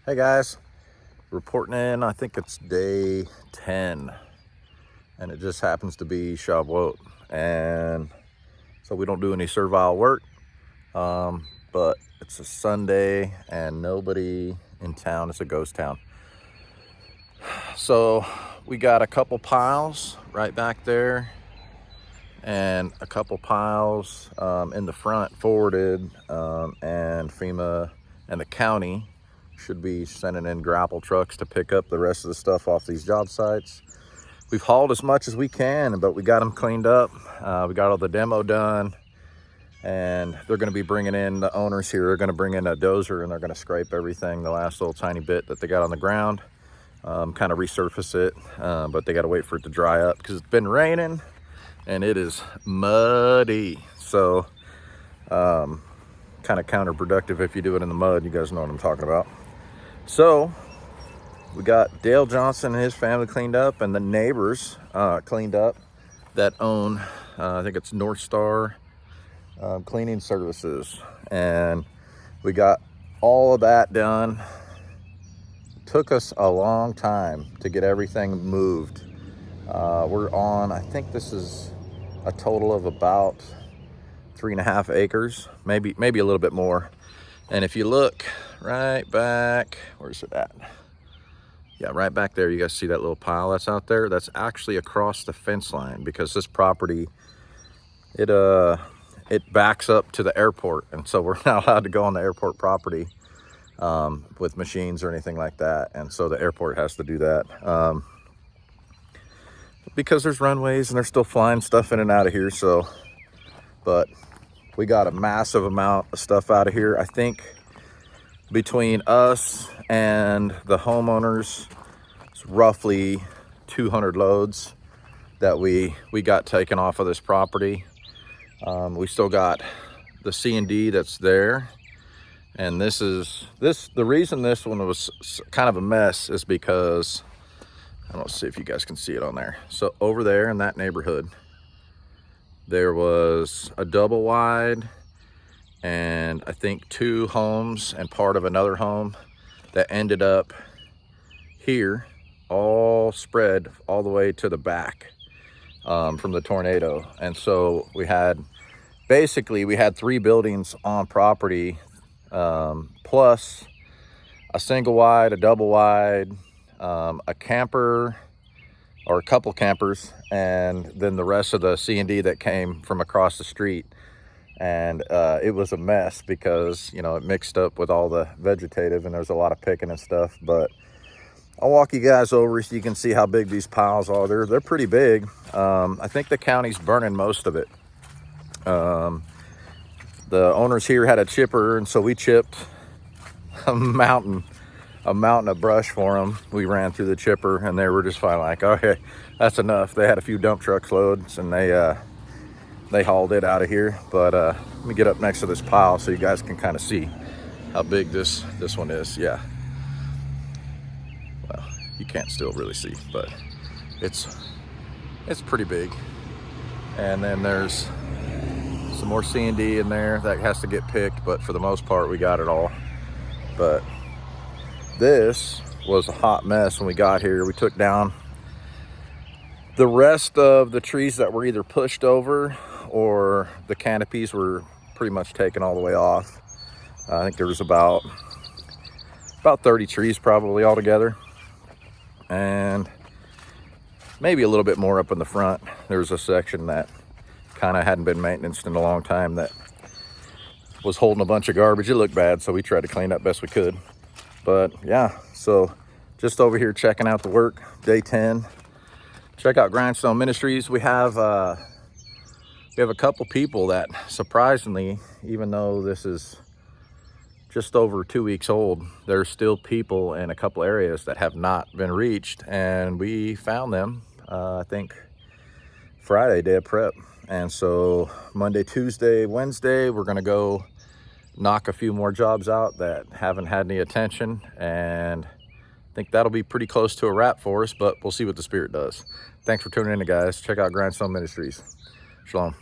Hey guys, reporting in, I think it's day 10, and it just happens to be Shavuot, and so we don't do any servile work, but it's a Sunday and nobody in town. It's a ghost town. So we got a couple piles right back there and a couple piles in the front forwarded, and FEMA and the county should be sending in grapple trucks to pick up the rest of the stuff off these job sites. We've hauled as much as we can, but we got them cleaned up. We got all the demo done, and they're going to be bringing in, the owners here are going to bring in a dozer, and they're going to scrape everything, the last little tiny bit that they got on the ground, kind of resurface it, but they got to wait for it to dry up because it's been raining and it is muddy. So kind of counterproductive if you do it in the mud. You guys know what I'm talking about. So we got Dale Johnson and his family cleaned up, and the neighbors cleaned up that own, I think it's North Star Cleaning Services. And we got all of that done. Took us a long time to get everything moved. We're on, I think this is a total of about 3.5 acres, maybe a little bit more. And if you look right back, where's it at? Yeah, right back there, you guys see that little pile that's out there? That's actually across the fence line, because this property, it backs up to the airport, and so we're not allowed to go on the airport property with machines or anything like that. And so the airport has to do that because there's runways and they're still flying stuff in and out of here. So, but we got a massive amount of stuff out of here. I think between us and the homeowners, it's roughly 200 loads that we got taken off of this property. We still got the C&D that's there. And the reason this one was kind of a mess is because, I don't see if you guys can see it on there. So over there in that neighborhood, there was a double wide and I think 2 homes and part of another home that ended up here, all spread all the way to the back from the tornado. And so we had 3 buildings on property, plus a single wide, a double wide, a camper or a couple campers, and then the rest of the C&D that came from across the street. And it was a mess because, you know, it mixed up with all the vegetative and there's a lot of picking and stuff. But I'll walk you guys over so you can see how big these piles are. They're pretty big. I think the county's burning most of it. The owners here had a chipper, and so we chipped a mountain of brush for them. We ran through the chipper, and they were just fine, like, okay, that's enough. They had a few dump truck loads, and they hauled it out of here. But let me get up next to this pile so you guys can kind of see how big this one is. Yeah, well, you can't still really see, but it's pretty big. And then there's some more C&D in there that has to get picked, but for the most part we got it all. But this was a hot mess when we got here. We took down the rest of the trees that were either pushed over or the canopies were pretty much taken all the way off. I think there was about 30 trees probably altogether, and maybe a little bit more up in the front. There was a section that kind of hadn't been maintained in a long time that was holding a bunch of garbage. It looked bad, so we tried to clean up best we could. But yeah, so just over here checking out the work, day 10. Check out Grindstone Ministries. We have a couple people that, surprisingly, even though this is just over 2 weeks old, there's still people in a couple areas that have not been reached, and we found them I think Friday, day of prep. And so Monday, Tuesday, Wednesday, we're gonna go knock a few more jobs out that haven't had any attention, and I think that'll be pretty close to a wrap for us, but we'll see what the Spirit does. Thanks for tuning in, guys. Check out Grindstone Ministries. Shalom.